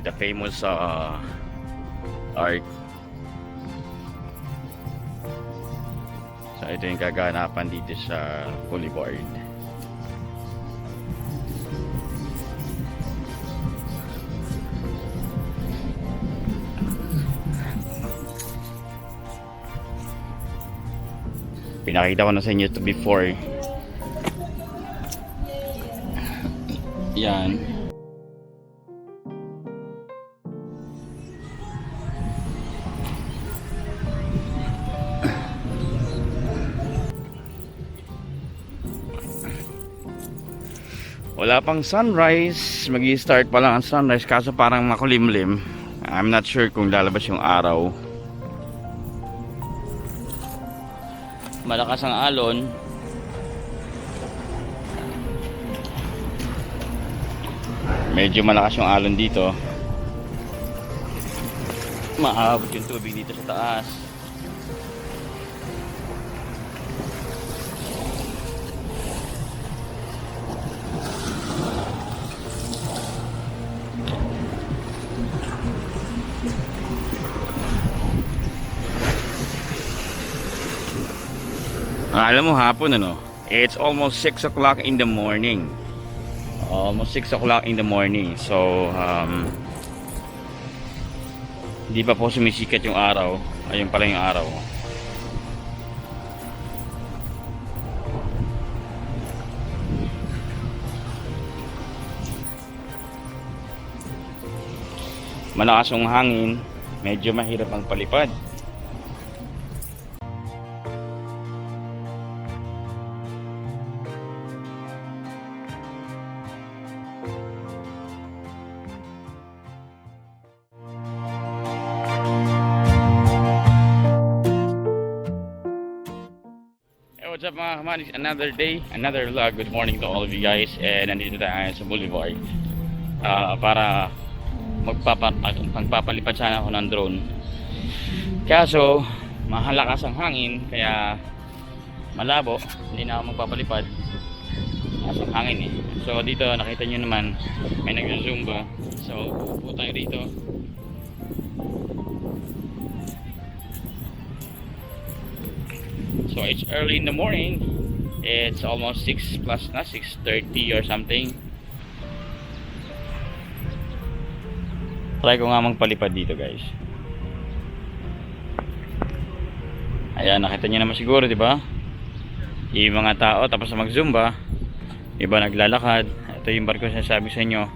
the famous art. So ito yung kaganapan dito sa Boulevard. Pinakita ko na sa inyo ito before. Yan. Wala pang sunrise, magi-start pa lang ang sunrise kaso parang makulimlim. I'm not sure kung lalabas yung araw. Malakas ang alon. Medyo malakas yung alon dito. Maabot yung tubig dito sa taas. Alam mo hapon ano, it's almost 6 o'clock in the morning. Almost 6 o'clock in the morning. So hindi pa po sumisikat yung araw. Ayun pala yung araw. Malakas yung hangin, medyo mahirap ang palipad. What's up mga kamanis? Another day, another vlog. Good morning to all of you guys. And nandito tayo sa Boulevard para magpapalipad sana ako ng drone. Kaso mahalakas ang hangin kaya malabo, hindi na ako magpapalipad kasi ang hangin eh. So dito nakita nyo naman may nag-zumba. So upo tayo dito. So it's early in the morning. It's almost 6 plus na, 6:30 or something. Try ko nga magpalipad dito guys. Ayan, nakita niyo naman siguro, di ba? Yung mga tao tapos na mag-zumba, iba naglalakad. Ito yung barko na sabi sa inyo.